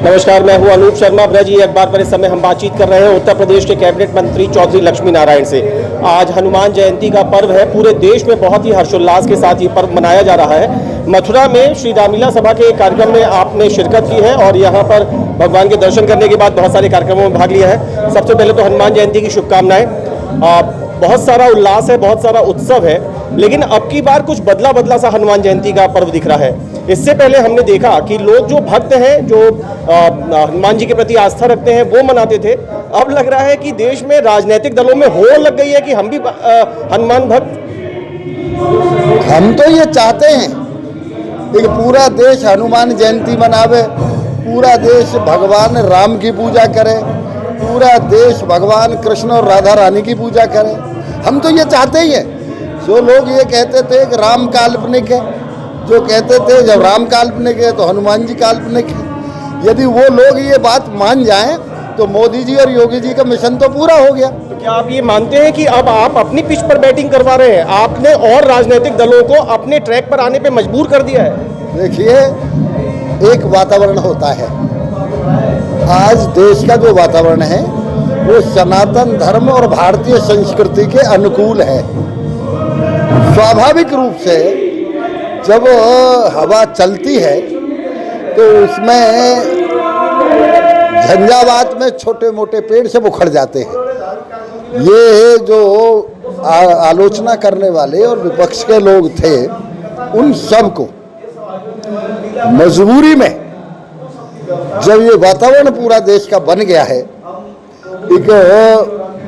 नमस्कार, मैं हूं अनूप शर्मा। ब्रज ई अखबार पर इस समय हम बातचीत कर रहे हैं उत्तर प्रदेश के कैबिनेट मंत्री चौधरी लक्ष्मी नारायण से। आज हनुमान जयंती का पर्व है। पूरे देश में बहुत ही हर्षोल्लास के साथ ये पर्व मनाया जा रहा है। मथुरा में श्री रामलीला सभा के कार्यक्रम में आपने शिरकत की है और यहाँ पर भगवान के दर्शन करने के बाद बहुत सारे कार्यक्रमों में भाग लिया है। सबसे पहले तो हनुमान जयंती की शुभकामनाएं। बहुत सारा उल्लास है, बहुत सारा उत्सव है, लेकिन अब की बार कुछ बदला सा हनुमान जयंती का पर्व दिख रहा है। इससे पहले हमने देखा कि लोग जो भक्त हैं, जो हनुमान जी के प्रति आस्था रखते हैं, वो मनाते थे। अब लग रहा है कि देश में राजनीतिक दलों में होड़ लग गई है कि हम भी हनुमान भक्त। हम तो ये चाहते हैं कि पूरा देश हनुमान जयंती मनावे, पूरा देश भगवान राम की पूजा करे, पूरा देश भगवान कृष्ण और राधा रानी की पूजा करे। हम तो ये चाहते ही हैं। जो लोग ये कहते थे कि राम काल्पनिक है, जो कहते थे जब राम काल्पनिक है तो हनुमान जी काल्पनिक है, यदि वो लोग ये बात मान जाएं तो मोदी जी और योगी जी का मिशन तो पूरा हो गया। तो क्या आप ये मानते हैं कि अब आप अपनी पिच पर बैटिंग करवा रहे हैं? आपने और राजनीतिक दलों को अपने ट्रैक पर आने पे मजबूर कर दिया है। देखिए, एक वातावरण होता है। आज देश का जो वातावरण है वो सनातन धर्म और भारतीय संस्कृति के अनुकूल है। स्वाभाविक रूप से जब हवा चलती है तो उसमें झंझावात में छोटे मोटे पेड़ से उखड़ जाते हैं। ये जो आलोचना करने वाले और विपक्ष के लोग थे, उन सब को मजबूरी में जब ये वातावरण पूरा देश का बन गया है, एक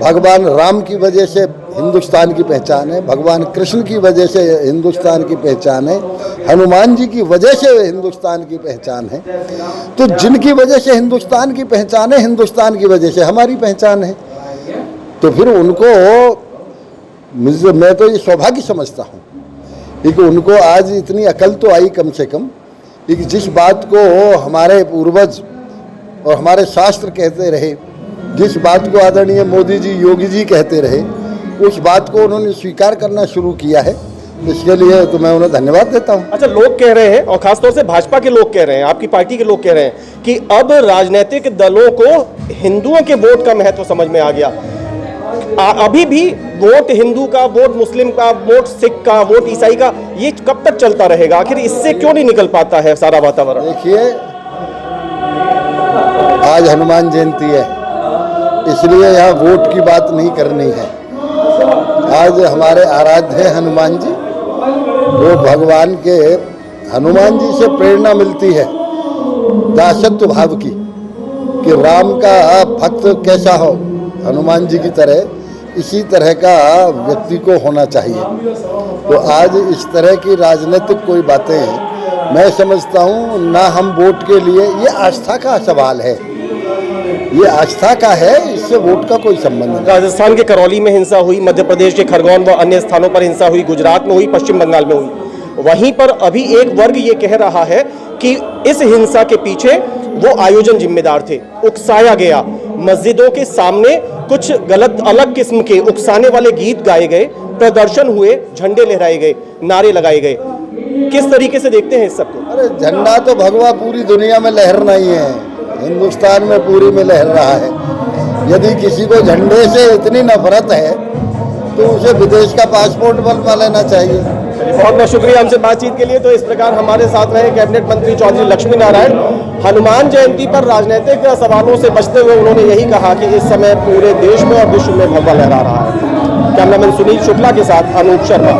भगवान राम की वजह से हिंदुस्तान की पहचान है, भगवान कृष्ण की वजह से हिंदुस्तान की पहचान है, हनुमान जी की वजह से हिंदुस्तान की पहचान है। तो जिनकी वजह से हिंदुस्तान की पहचान है, हिंदुस्तान की वजह से हमारी पहचान है, तो फिर उनको मैं तो ये सौभाग्य समझता हूँ कि उनको आज इतनी अकल तो आई कम से कम, कि जिस बात को हमारे पूर्वज और हमारे शास्त्र कहते रहे, जिस बात को आदरणीय मोदी जी योगी जी कहते रहे, उस बात को उन्होंने स्वीकार करना शुरू किया है। इसके लिए तो मैं उन्हें धन्यवाद देता हूँ। अच्छा, लोग कह रहे हैं और खासतौर से भाजपा के लोग कह रहे हैं, आपकी पार्टी के लोग कह रहे हैं कि अब राजनीतिक दलों को हिंदुओं के वोट का महत्व समझ में आ गया। अभी भी वोट हिंदू का, वोट मुस्लिम का, वोट सिख का, वोट ईसाई का, ये कब तक चलता रहेगा? आखिर इससे क्यों नहीं निकल पाता है सारा वातावरण? देखिए, आज हनुमान जयंती है, इसलिए यहाँ वोट की बात नहीं करनी है। आज हमारे आराध्य हनुमान जी, वो भगवान के हनुमान जी से प्रेरणा मिलती है दासत्व भाव की, कि राम का भक्त कैसा हो, हनुमान जी की तरह इसी तरह का व्यक्ति को होना चाहिए। तो आज इस तरह की राजनीतिक कोई बातें मैं समझता हूँ ना, हम वोट के लिए, ये आस्था का सवाल है, ये आस्था का है, इससे वोट का कोई संबंध नहीं। राजस्थान के करौली में हिंसा हुई, मध्य प्रदेश के खरगोन व अन्य स्थानों पर हिंसा हुई, गुजरात में हुई, पश्चिम बंगाल में हुई। वहीं पर अभी एक वर्ग ये कह रहा है कि इस हिंसा के पीछे वो आयोजन जिम्मेदार थे, उकसाया गया। मस्जिदों के सामने कुछ गलत अलग किस्म के उकसाने वाले गीत गाए गए, प्रदर्शन हुए, झंडे लहराए गए, नारे लगाए गए। किस तरीके से देखते हैं इस सबको? अरे, झंडा तो भगवा पूरी दुनिया में लहरना ही है, हिंदुस्तान में पूरी में लहर रहा है। यदि किसी को झंडे से इतनी नफरत है तो उसे विदेश का पासपोर्ट बनवा लेना चाहिए। बहुत बहुत शुक्रिया हमसे बातचीत के लिए। तो इस प्रकार हमारे साथ रहे कैबिनेट मंत्री चौधरी लक्ष्मी नारायण। हनुमान जयंती पर राजनीतिक सवालों से बचते हुए उन्होंने यही कहा कि इस समय पूरे देश में और विश्व में भगवा लहरा रहा है। कैमरामैन सुनील शुक्ला के साथ अनूप शर्मा।